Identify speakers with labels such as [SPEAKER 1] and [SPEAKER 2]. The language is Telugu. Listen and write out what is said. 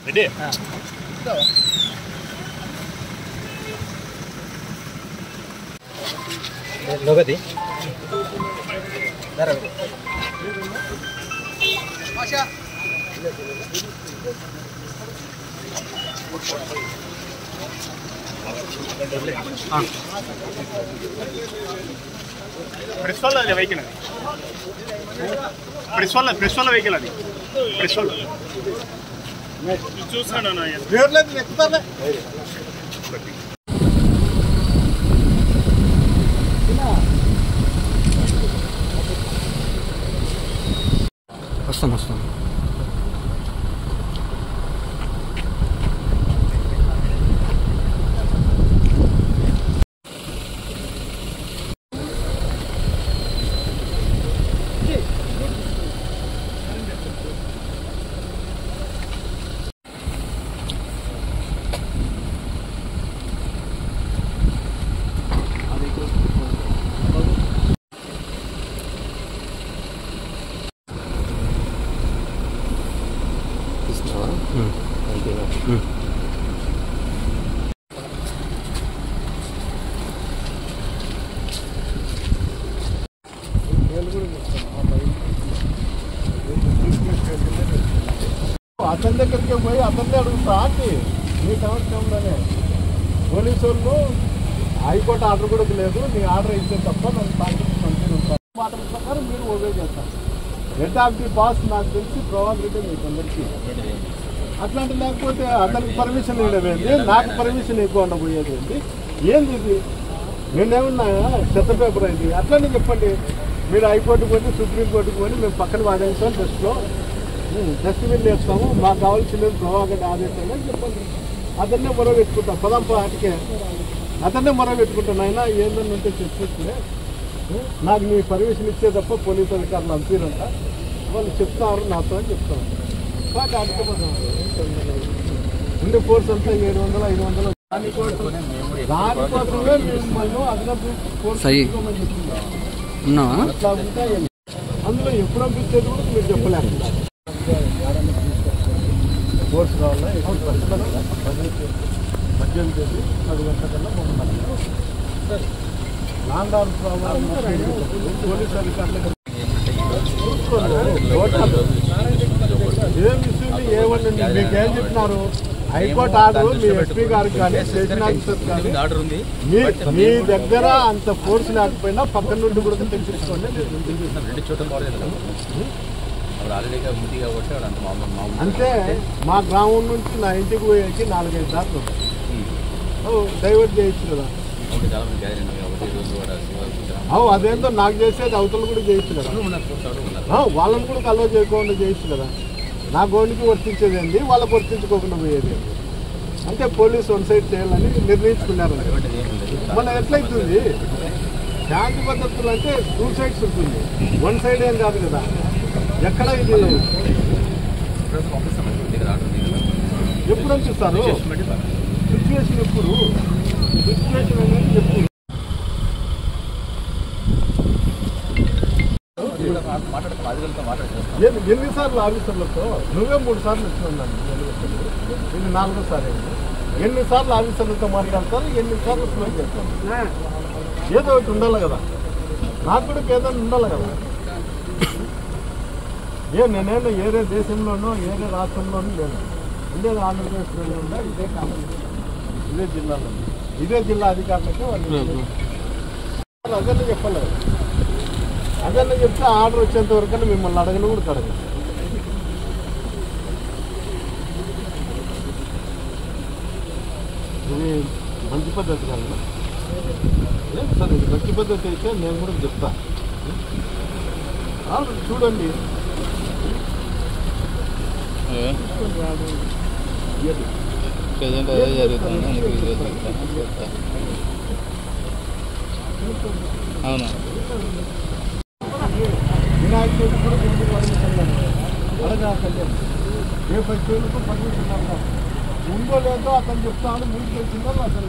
[SPEAKER 1] రెడీ
[SPEAKER 2] లోగది
[SPEAKER 1] ప్రెస్ వాళ్ళ వెహికల్ అది ప్రెస్ వాళ్ళ వెహికల్ అది ప్రెస్ వాళ్ళ చూసాను
[SPEAKER 2] వస్తాం
[SPEAKER 3] అతని దగ్గరికి పోయి అతన్ని అడుగుతా అంటే నీ సంవత్సరంలోనే పోలీసు వాళ్ళు హైకోర్టు ఆర్డర్ కూడా లేదు, నీ ఆర్డర్ ఇస్తే తప్ప నన్ను పాటించమని ఉంటాను. మాటల ప్రకారం మీరు ఓవే చేస్తారు. హెడ్ ఆఫ్ ది బాస్ నాకు తెలిసి ప్రభాకర్ రెడ్డి మీకు అందరికీ. అట్లాంటి లేకపోతే అతనికి పర్మిషన్ ఇవ్వడమేంటి, నాకు పర్మిషన్ ఇవ్వకుండా పోయేది ఏంటి? ఏంది ఇది? నేనేమన్నా చెత్త పేపర్ అయింది అట్లనే చెప్పండి. మీరు హైకోర్టుకు పోయి సుప్రీంకోర్టుకు పోయి మేము పక్కన వాదించాం, టెస్ట్లో డస్ట్బిన్ వేస్తాము, మాకు కావాల్సిన ప్రభాకర్ ఆదేశాలు అని చెప్పండి. అతన్నే మొర పెట్టుకుంటాం, పదంప అటుకే అతన్నే మొర పెట్టుకుంటాను. అయినా ఏందని ఉంటే చెప్తే నాకు నీ పర్మిషన్ ఇచ్చే తప్ప పోలీసు అధికారులు అంతేనంట, వాళ్ళు చెప్తారు నాతో అని చెప్తాను. బాగా అడుగుతున్నాం ఉండే ఫోర్స్ అంతా 700, 500 దానికోసమే మిమ్మల్ని అదనపు ఫోర్స్ తీసుకోమని చెప్తున్నాం. అట్లా ఉంటాయి. అందులో ఎప్పుడు పంపించేది కూడా మీరు చెప్పలేము. ఫోర్స్ కావాలా మద్యం చేసి 10 గంటల కన్నా మమ్మల్ని లాండ్ ఆర్డర్ ప్రాబ్లం పోలీసు అధికారులకు ఏం ఇస్తుంది ఏమండి మీకేం చెప్తున్నారు? హైకోర్టు ఆర్డర్ మీ ఎస్పీ గారికి కానీ స్టేషన్ ఆఫీసర్ కానీ మీ దగ్గర అంత ఫోర్స్ లేకపోయినా పక్కన నుండి కూడా తెచ్చుకోండి. అంటే మా గ్రామం నుంచి నా ఇంటికి పోయేకి 4-5 దారులు డైవర్ట్ చేయొచ్చు కదా. అదేందో నాకు చేసేది అవతలు కూడా చేయొచ్చు కదా, వాళ్ళని కూడా కలవ చేయకుండా చేయొచ్చు కదా. నా గోనికి వర్తించేది ఏంది, వాళ్ళకు వర్తించుకోకుండా పోయేది ఏంది? అంటే పోలీసు 1 సైడ్ చేయాలని నిర్ణయించుకున్నారు. మళ్ళీ ఎట్లయితుంది? శాంతి భద్రతలు అంటే 2 సైడ్స్ ఉంటుంది, 1 సైడ్ ఏం కాదు కదా. ఎక్కడ ఇది ఎప్పుడు అనిపిస్తారు? సిచ్యువేషన్ ఎప్పుడు? సిచ్యువేషన్ అనేది ఎప్పుడు? ఎన్నిసార్లు ఆఫీసర్లతో నువ్వే 3 సార్లు వచ్చినాను, ఇది 4వ సారి అయింది. ఎన్నిసార్లు ఆఫీసర్లతో మాట్లాడతారు, ఎన్నిసార్లు స్లో చేస్తాను? ఏదో ఒకటి ఉండాలి కదా, నాకు కూడా ఏదైనా ఉండాలి కదా. నేనేమో ఏరే దేశంలోనో ఏరే రాష్ట్రంలోనూ లేదు, ఉండేది ఆంధ్రప్రదేశ్లో ఉందా, ఇదే కావాలి, ఇదే జిల్లాలో, ఇదే జిల్లా అధికారులకే వాళ్ళు అదన్నీ చెప్పలేదు. అదన్నీ చెప్తే ఆర్డర్ వచ్చేంత వరకు మిమ్మల్ని అడగను కూడా అడగదు. ఇది మంచి పద్ధతి కాదు సార్, ఇది మంచి పద్ధతి అయితే నేను కూడా చెప్తా. చూడండి
[SPEAKER 2] అవునా
[SPEAKER 3] వినాయక చవితి కూడా అడగాలి. ఏ ఫెస్టివల్కు పర్మిషన్ ఉందో లేదో అతను చెప్తాను, మీకు తెలిసిందో అతను